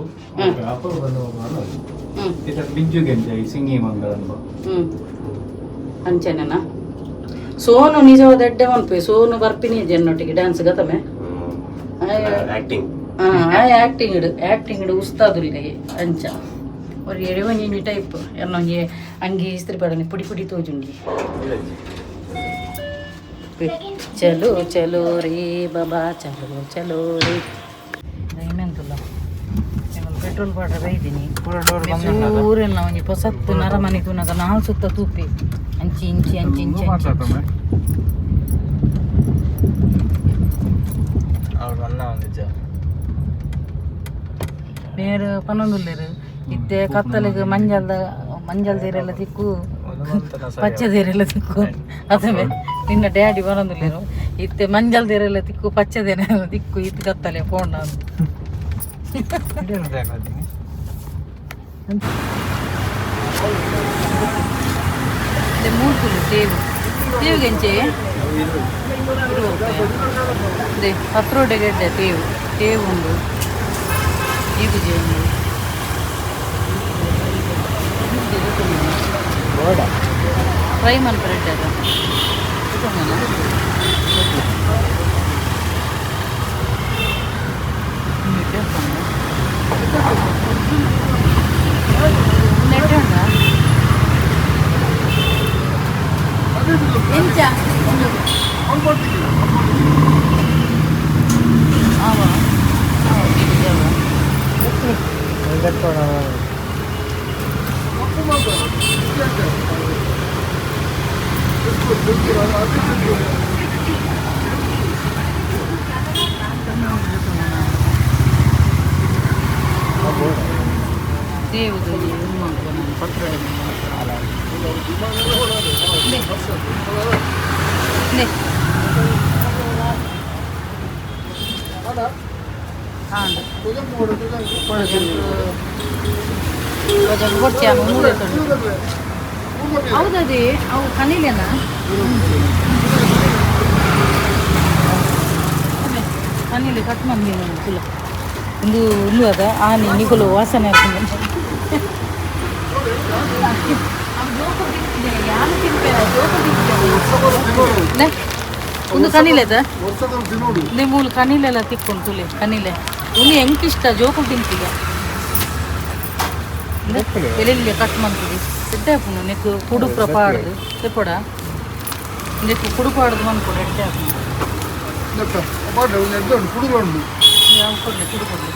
C: ಬಿಜ್ಜು ಗೆಂಜಾಯಿ ಸಿಂಗಿಂಗ್ ಮಂಗಳಂಬ
A: ಅಂಚೆನ ಸೋನು ನಿಜವಾದ ಎಡ್ಡೆ ಮನ್ಪೆ ಸೋನು ಬರ್ಪಿನಿ ಜನ್ನೊಟ್ಟಿಗೆ ಡ್ಯಾನ್ಸ್ ಗತಮೆ ಆ್ಯಕ್ಟಿಂಗ್ ಇಡು ಉಸ್ತಾದುಲ್ಲೆ ಅಂಚ ಅವ್ರು ಎಳೆವಂಜಿ ಟೈಪ್ ಎನ್ನೊಂಜಿ ಅಂಗಿ ಇಸ್ತ್ರಿ ಪಡನೆ ಪುಡಿ ಪುಡಿ ತೋಜುಂಡಿ ಚಲೋ ಚಲೋ ರೇ ಬಾಬಾ ಚಲೋ ಚಲೋ ರೇ ಏನೆಂತಲ್ಲ ಪೆಟ್ರೋಲ್ ಪಾಡ್ರೆ ಬೈದೀನಿ ಊರೆಲ್ಲ ಒಂಜಿ ಹೊಸತ್ತು ನರಮನೆ ತುನಗ ನಾಲ್ ಸುತ್ತ ತೂಪಿ ಅಂಚಿ ಇಂಚಿ ಅಂಚಿ ಇಂಚಿ ಬೇರೆ ಪನ್ನೊಂದುಲ್ಲೇರು ಇದ್ದೆ ಕತ್ತಲೆಗೆ ಮಂಜಲ್ ದೇರೆಲ್ಲ ತಿಕ್ಕು ಪಚ್ಚೆ ದೇರೆಲ್ಲ ತಿಕ್ಕು ಅದೇ ನಿನ್ನ ಡ್ಯಾಡಿ ಬರೋದಿಲ್ಲೇನು ಇತ್ತೆ ಮಂಜಲ್ ದೇರೆಲ್ಲ ತಿಕ್ಕು ಪಚ್ಚೆ ದೇರೆಲ್ಲ ತಿಕ್ಕು ಇತ್ತು ಕತ್ತಲೆ ಫೋನ್ ಅಂತ ಮೂರ್ಕುಲು ತೇವುಗೆಂಚೆ ಅದೇ 10 ರೂಪಾಯಿ ಗೆಡ್ಡೆ ತೇವು ಉಂಡು ಈಗುಜಿ ಉಂಡು ಫ್ರೈ ಮನ್ಪರೆಡ್ಡೆ ಅದು దేవుడు పత్రుడు ಹೌದದಿ ಅವು ಕನೀಲೇನಾ ಕನೀಲಿ ಕಟ್ ಮಾಡಿ ಕುಲ ಒಂದು ಒಂದು ಅದ ಆನೆ ನಿಗುಲು ವಾಸನೆ ಆಗ್ತದೆ ಒಂದು ಕನೀಲೆದ ಮೂಲು ಕನೀಲೆಲ್ಲ ತಿಕ್ಕೊಂಡು ತುಲಿ ಕನೀಲೆ ಉನಿ ಎಂಕಿಷ್ಟ ಜೋಕು ತಿಂತೀಗ ಎಲೆಲ್ಲಿ ಕಟ್ ಮಾಡ್ತೀವಿ ಎಡ್ಡೆ ಹಾಕೊಂಡು ನೆಕ್ಕು ಕುಡುಪ್ರ ಪಾಡ್ದು ತೆಪ್ಪಡ ನೆಕ್ಕು ಕುಡುಪಾಡ್ದು ಮಾಡ್ಕೊಡು ಎಡ್ಡೆ ಹಾಕೊಂಡು ಯಾವ ಕೊಡಲಿ ಕುಡುಕೊಡ್ಲಿ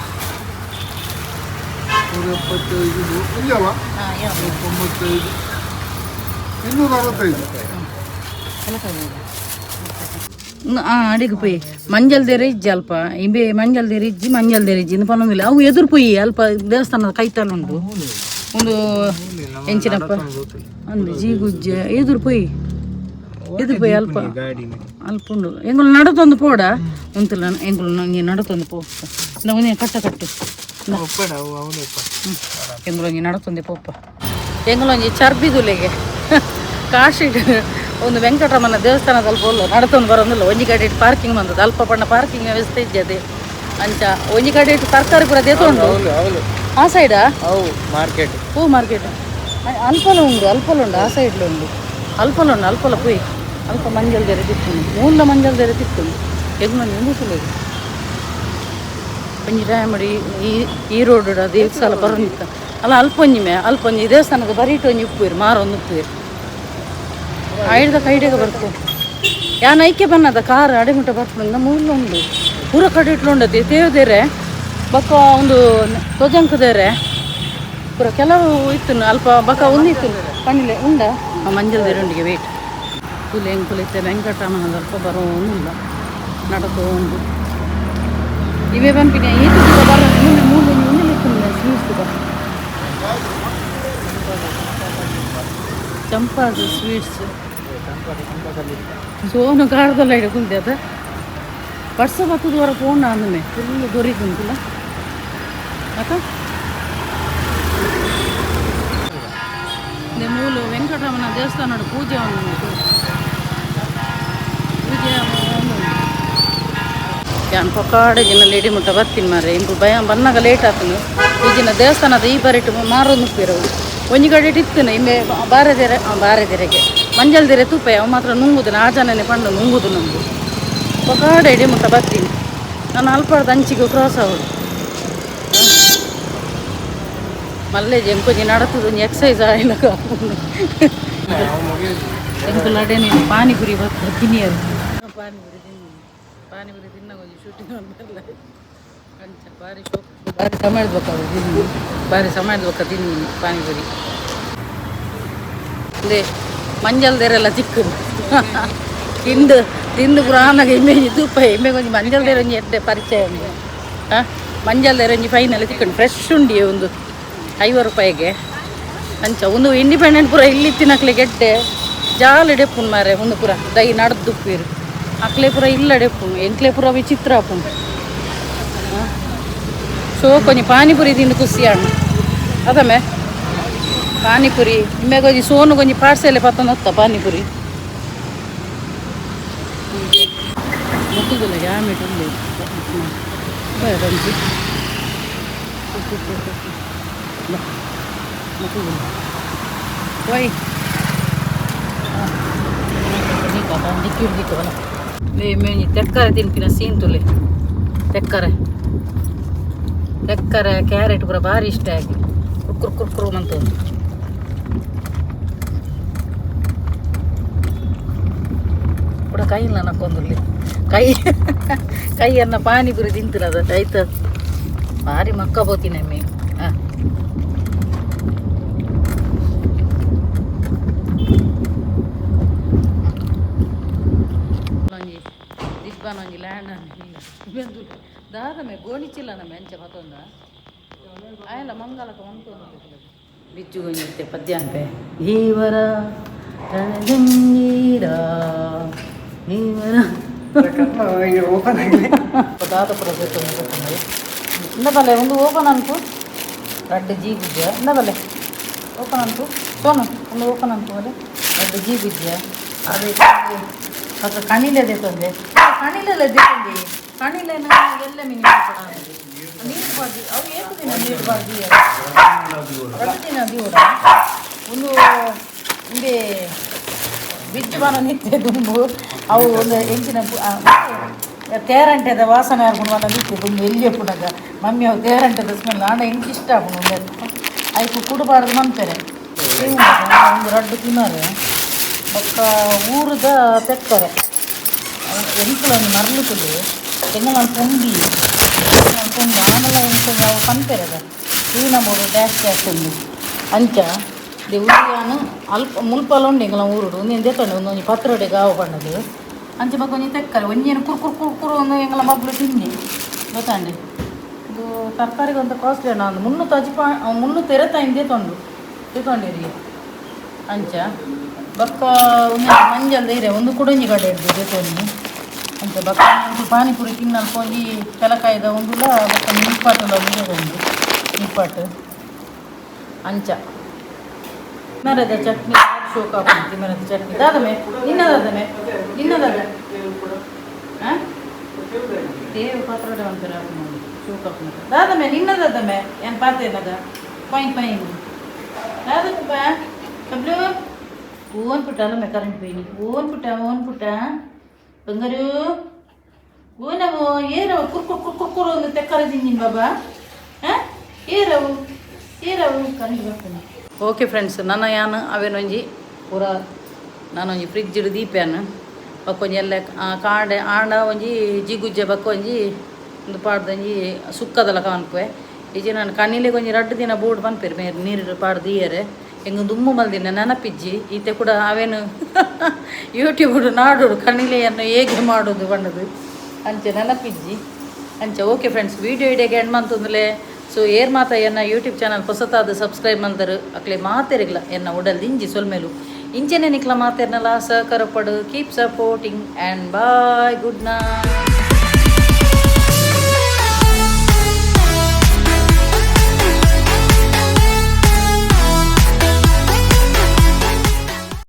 A: ಅಡಿಗೆ ಪೊಯ್ ಮಂಜಲ್ ದೇರೆ ಇಜ್ಜಿ ಅಲ್ಪ ಇಂಬೆ ಮಂಜಲ್ ದೇರೆ ಇಜ್ಜಿ ಇಂದು ಪನ್ನೊಂದಿಲ್ಲ ಅವು ಎದುರು ಪೊಯ್ ಅಲ್ಪ ದೇವಸ್ಥಾನದ ಕೈತಲ್ಲ ಉಂಟು ಒಂದು ಎಂಚಿನಪ್ಪ ಅಂದು ಜೀಗುಜ್ಜ ಎದುರು ಪೊಯ್ ಅಲ್ಪ ಅಲ್ಪ ಉಂಡು ಎಂಗುಲು ನಡತೊಂದು ಪೋಡ ಉಂತಲ್ಲ ಎಂಗುಲು ನಂಗೆ ನಡತೊಂದು ಪೋ ಒಂದೇ ಕಟ್ಟು ಎಂಗುಲೊಂಜಿ ನಡತೊಂದೆ ಪೋಪ ಎಂಗುಲೊಂಜಿ ಚರ್ಬಿದುಲೆಗೆ ಕಾಶಿ ಒಂದು ವೆಂಕಟರಮಣ ದೇವಸ್ಥಾನದಲ್ಲಿ ಬೋಲು ನಡತೊಂದು ಬರೋದಿಲ್ಲ ಒಂಜಿ ಕಡೆ ಇಟ್ಟು ಪಾರ್ಕಿಂಗ್ ಬಂದದ್ದು ಅಲ್ಪ ಪಣ್ಣ ಪಾರ್ಕಿಂಗ್ ವ್ಯವಸ್ಥೆ ಇದ್ದದೆ ಅಂಚ ಒಂಜಿ ಕಡೆ ಇಟ್ಟು ತರಕಾರಿ ಕೂಡ ದೇತೊಂಡು ಆ ಸೈಡಾ
B: ಮಾರ್ಕೆಟ್
A: ಹೂ ಮಾರ್ಕೆಟ್ ಅಲ್ಪಲ ಉಂಡು ಆ ಸೈಡ್ಲು ಉಂಡು ಅಲ್ಪಲ ಪೋಯ್ ಅಲ್ಪ ಮಂಜಲ್ ಬೇರೆ ತಿಕ್ಕೊಂಡು ಮೂಲ ಮಂಜಲ್ ಬೇರೆ ತಿಕ್ಕೊಂಡು ಎಗ್ಮಂದು ಮುಗಿಸಲು ಒಂಜಿ ಟೈಮಡಿ ಈ ರೋಡ್ ಅದು ಸಲ ಬರೋದಿತ್ತ ಅಲ್ಲ ಅಲ್ಪೊಂಜಿ ದೇವಸ್ಥಾನದ ಬರೀಟ್ ಒಂಜಿ ಉಪ್ಪುಯಿರು ಮಾರೊಂದು ಉಪ್ಪುಯಿರು ಐಡ್ದ ಕೈಡೆಗೆ ಬರ್ತದೆ ಯಾನ್ ಐಕೆ ಬನ್ನದ ಕಾರ್ ಅಡೆಮುಟ ಬರ್ತದೆ ಮೂಲ ಉಂಡು ಪೂರ ಕಡೆ ಇಟ್ಲುಂಡತಿ ತೇವದೇರೆ ಬಕ್ಕ ಒಂದು ತೊಜಂಕದೇರೆ ಪೂರ ಕೆಲವು ಇತ್ತು ಅಲ್ಪ ಬಕ್ಕ ಒಂದಿತ್ತು ಕಣ್ಣಿಲೆ ಉಂಡ ಮಂಜಲ್ ದೇರುಂಡಿಗೆ ವೇಟ್ ಕುಲೆ ಎಂಕುಲಿತ್ತೆ ವೆಂಕಟರಮಣದ ಅಲ್ಪ ಬರೋನಿಲ್ಲ ನಡಕೋ ಉಂಡು ಇವೇ ಬಂಪಿನ ಈತು ಬರ ಮೂಲೆ ಸ್ವೀಟ್ಸ್ ಚಂಪಾದ ಸ್ವೀಟ್ಸ್ ಸೋನು ಕಾಡ್ದಲ್ಲ ಇಡ ಕುಂತೆ ಅದ ವರ್ಷ ಬತ್ತದ ವರ ಪೋಣ ಅಂದಮೆ ಫುಲ್ ದೊರಿಕುಂತಿಲ್ಲ ಅಕ್ಕ ಮೂಲು ವೆಂಕಟರಮಣ ದೇವಸ್ಥಾನದ ಪೂಜೆ ಯಾನ್ ಪೊಕ್ಕಾಡೆ ಜಿನ ಲೇಡಿ ಮುಟ್ಟ ಬರ್ತೀನಿ ಮಾರೆ ಇಂಪು ಭಯ ಬಂದಾಗ ಲೇಟ್ ಆಗ್ತನು ಈಜಿನ ದೇವಸ್ಥಾನದ ಈ ಬರಿಟ್ಟು ಮಾರೋದು ನುಪ್ಪಿರವು ಒಂಜಿ ಕಡೆ ಇತ್ತಿನ ಇಂಬೆ ಬಾರೆದೆರೆಗೆ ಮಂಜಲ್ ದೆರೆ ತುಪ್ಪೆ ಅವು ಮಾತ್ರ ನುಂಗುದು ಆ ಜನನೇ ಪಂಡು ನುಂಗುದು ನಮ್ದು ಪೊಕ್ಕಾಡೆ ಇಡಿ ಮುಟ್ಟ ಬರ್ತೀನಿ ನಾನು ಅಲ್ಪದ ಅಂಚಿಗೆ ಕ್ರಾಸ್ ಆಗೋದು ಮಲ್ಲೇಜ್ ಎಂಕೊಂಜಿ ನಡತದ ಒಂಜಿ ಎಕ್ಸಸೈಸ್ ಆಯಿಲ್ಲ ಎಂಕುಲ ಅಡೆ ನೀನು ಪಾನಿಪುರಿ ಬರ್ತದೆ ತಿನ್ನಿಯರು ಪಾನಿಪುರಿ ತಿನ್ನ ಒಂಜಿ ಶೂಟಿಂಗ್ ಬರಲ್ಲ ಅಂಚ ಭಾರಿ ಶೋಕ್ ಭಾರಿ ಸಮಯದ ತಿನ್ನಿ ಭಾರಿ ಸಮಯದ ತಿನ್ನಿ ಪಾನಿಪುರಿ ಅದೇ ಮಂಜಲ್ ದೇರೆಲ್ಲ ಚಿಕ್ಕದು ತಿಂದು ಪುರಾಣಗೆ ಇಮೇಜ್ ತುಪ್ಪ ಎಮ್ಮೆ ಒಂಜಿ ಮಂಜಲ್ ದೇರೆ ಒಂಜಿ ಎಡ್ಡೆ ಪರಿಚಯ ಉಂಟು ಮಂಜಲ್ ದೇರೆ ಒಂಜಿ ಫೈನಲ್ ತಿಕ್ಕೊಂಡು ಫ್ರೆಶ್ ಉಂಡಿ ಒಂದು 50 ರೂಪಾಯಿಗೆ ಅಂಚ ಒಂದು ಇಂಡಿಪೆಂಡೆಂಟ್ ಪೂರ ಇಲ್ಲಿ ತಿನ್ನಕ್ಲೆ ಗೆಡ್ಡೆ ಜಾಲಿ ಡೆಪ್ಪುನ್ ಮಾರೆ ಒಂದು ಪೂರ ದೈ ನಡ್ದುಪ್ಪಿರು ಅಕ್ಲೆ ಪೂರ ಇಲ್ಲ ಡೆಪ್ಪುನ್ ಎಂಕ್ಲೆ ಪೂರ ವಿಚಿತ್ರ ಅಪ್ಪುನ್ ಸೊ ಕೊಂಚ ಪಾನಿಪುರಿ ತಿಂದು ಖುಷಿ ಅಣ್ಣ ಅದಮ್ಮೆ ಪಾನಿಪುರಿ ನಿಮಗೆ ಕೊಂಚ ಸೋನು ಕೊಂಚ ಪಾರ್ಸೆಲೆ ಪತ್ತೊಂದು ಪಾನಿಪುರಿ ಗೊತ್ತಿಲ್ಲ ಯಾಮಿಟ್ಟು ಉಂಡು ರಂಜಿ ವೈ ದಿಕ್ಕಿ ಮೇನಿ ತೆಕ್ಕರೆ ತಿನ್ಪಿನ ಸೀಂತುಲೆ ತೆಕ್ಕರೆ ಕ್ಯಾರೆಟ್ ಪೂರ ಭಾರಿ ಇಷ್ಟ ಆಗಿ ಕುರ್ಕುರು ಅಂತ ಕೂಡ ಕೈ ಇಲ್ಲ ನಕ್ಕೊಂದಲ್ಲಿ ಕೈಯನ್ನ ಪಾನಿಪುರಿ ತಿಂತಿರೋದು ಆಯ್ತು ಭಾರಿ ಮಕ್ಕ ಬೋತೀನಿ ಮೇ ಹಾಂ ದಿಬ್ಬನೊಂಜಿ ಲ್ಯಾಂಡ್ ಬೆಂದು ದಾದಮೆ ಗೋಣಿಚಿಲ್ಲ ನಮ್ಮ ಎಂಚ ಮತ್ತೊಂದ ಆಯಲ್ಲ ಮಂಗಾಲಕ್ಕೆ ಮಂತೊಂದು ಬಿಚ್ಚು ಗೊಂಜಿತ್ತೆ ಪದ್ಯ ಅಂತೆ ಈವರ ರಣಜಂಗೀರ ಈವರ ದಾದ ಪ್ರೊಸೆಸ್ ಇಂದಬಲ್ಲೆ ಒಂದು ಓಪನ್ ಅನ್ಕು ರಡ್ಡು ಜೀ ಗುಜ್ಜ ಇಂದಬಲ್ಲೆ ಓಪನ್ ಅನ್ಕು ಸೋನು ಒಂದು ಓಪನ್ ಅನ್ಕು ಅಲ್ಲೇ ರಡ್ಡು ಜೀ ಗುಜ್ಜ ಅದೇ ಅಕ್ಕ ಕಣಿಲೆದೆ ತಂದೆ ಕಣಿಲೆಲ್ಲ ತಂದೆ ಕಣಿಲೆನ ಎಲ್ಲ ಮೀನು ನೀರು ಬಾರ್ದಿ ಅವು ಏಕು ದಿನ ನೀರು ಬಾರ್ದಿ ಎರಡು ದಿನ ದೂರ ಒಂದು ಹಿಂದೆ ಬಿಚ್ಚು ಬಾನ ನಿಂತೆ ದುಂಬು ಅವು ಒಂದು ಎಂಚಿನ ತೇರಂಟೆದ ವಾಸನೆ ಹಾಕೊಂಡು ಬಂದ ನಿಂತೆ ದುಂಬು ಎಲ್ಲಿ ಪುನಗ ಮಮ್ಮಿ ಅವು ತೇರಂಟೆದ ಸ್ಮೆಲ್ ಆಂಡ ಎಂಟು ಇಷ್ಟ ಹಾಕೊಂಡು ಆಯ್ತು ಕುಡಬಾರ್ದು ಮಂತಾರೆ ಒಂದು ರಡ್ಡು ತಿನ್ನೋರು ಬೊಕ್ಕ ಊರದ ತೆಕ್ಕರೆ ಎಂಕಲೊಂದು ಮರಳುತ್ತಲು ತೆಂಗಲ ಪೊಂಗಿ ಆಮೇಲೆ ಎಂಟು ಅವು ಪಂಪೆರದ ಹೂವಿನ ಬೋಡು ಡ್ಯಾಶ್ ಉಂಡು ಅಂಚ ದೆ ಉಳಿಯಾನು ಅಲ್ಪ ಮುಲ್ಪಲ ಉಂಡು ಎಂಗಲ ಊರುಡು ಒಂದೇನು ತೆಕ್ಕೊಂಡು ಒಂದೊಂದು ಪತ್ರೊಡೆ ಗಾವು ಬಣ್ಣದು ಅಂಚೆ ಮಕ್ಕ ಒಂಜಿ ತೆಕ್ಕರೆ ಒಂಜೇನು ಕುರ್ಕುರು ಒಂದು ಎಂಗಲ ಮಗ್ಳು ತಿಂಡಿ ಗೊತ್ತಾಂಡೆ ಇದು ತರಕಾರಿಗೆ ಒಂದು ಕಾಸ್ಟ್ಲಿ ಅಣ್ಣ ಒಂದು 325 ತೆಗೊಂಡಿರಿ ಅಂಚ ಬಕ್ಕ ಒಂದು ಮಂಜಲ್ ಇರೆ ಒಂದು ಕುಡಂಜಿ ಕಡೆ ಹಿಡ್ದು ತೆಗೊಂಡು ಅಂತ ಬಕ್ಕ ಪಾನಿಪುರಿ ತಿನ್ನಲ್ಪ ಒಂಜಿ ಕೆಲಕಾಯ್ದ ಒಂದುಲ್ಲ ಬಕ್ಕ ನಿಪ್ಪಾಟಲ್ಲ ಒಂದು ನಿಪ್ಪಾಟು ಅಂಚ ಮರದ ಚಟ್ನಿ ಶೋಕ ಮರದ ಚಟ್ನಿ ದಾದಮೆ ನಿನ್ನದಾದಮೆ ಹಾಂ ದೇವ ಪಾತ್ರೆ ಅಂತಾರೆ ಶೋಕ ದಾದಮೆ ನಿನ್ನದಾದಮೆ ಏನು ಪಾತ್ರೆ ಏನದ ಪೈನ್ ದಾದಪ್ಪ ಕಬ್ಲು ಓನ್ ಪುಟ್ಟ ಅಲ್ಲಮ್ಮೆ ಕರೆಂಟ್ ಪೈನಿ ಓನ್ ಪುಟ್ಟ ಬಂಗಾರು ಓನವು ಏರವು ಕುರ್ಕುರು ಒಂದು ತೆಕ್ಕರ ತಿಂದಿನ ಬಾಬಾ ಹಾಂ ಏರವು ಕರೆಂಟ್ ಬರ್ತಾನೆ ಓಕೆ ಫ್ರೆಂಡ್ಸ್ ನನ್ನ ಯಾನು ಅವೇನೊಂಜಿ ಪೂರ ನಾನೊಂಜಿ ಫ್ರಿಡ್ಜ್ ದೀಪ್ಯಾನು ಬಕ್ಕೊಂಜಿ ಎಲ್ಲ ಕಾಂಡೆ ಆಂಡ ಒಂಜಿ ಜಿಗುಜ್ಜೆ ಬಕ್ಕೊಂಜಿ ಒಂದು ಪಾಡ್ದೊಂಜಿ ಸುಕ್ಕದಲ್ಲ ಕಾನ್ಪೆ ಈಜಿ ನಾನು ಕಣ್ಣಿಲೆ ಒಂಜಿ 2 ದಿನ ಬೋರ್ಡ್ ಬಂದ್ಪೇರು ಮೇರೆ ನೀರು ಪಾಡ್ದು ಇಯರೆ ಹೆಂಗೆ ದುಮ್ಮು ಮಲ್ದಿನ ನೆನಪಿಜ್ಜಿ ಈತೆ ಕೂಡ ಅವೇನು ಯೂಟ್ಯೂಬ್ ನಾಡೋಡು ಕಣ್ಣಿಲೆಯನ್ನು ಹೇಗೆ ಮಾಡೋದು ಬಣ್ಣದು ಅಂಚೆ ನೆನಪಿಜ್ಜಿ ಅಂಚೆ ಓಕೆ ಫ್ರೆಂಡ್ಸ್ ವೀಡಿಯೋ ಇಡೆಗೆ ಎಂಡ್ ಮಂತಂದಲೇ ಸೊ ಏರ್ ಮಾತ ಎನ್ನ ಯೂಟ್ಯೂಬ್ ಚಾನಲ್ ಹೊಸತಾದ ಸಬ್ಸ್ಕ್ರೈಬ್ ಮಂದರು ಅಕ್ಲೆ ಮಾತೆರಿಗ್ಲ ಎನ್ನ ಉಡಲ್ ಇಂಜಿ ಸೊಲ್ಮೇಲು ಇಂಚೆನೆ ನಿಕ್ಲ ಮಾತೆರ್ನಲ್ಲ ಸಹಕಾರ ಪಡು keep supporting and bye good night.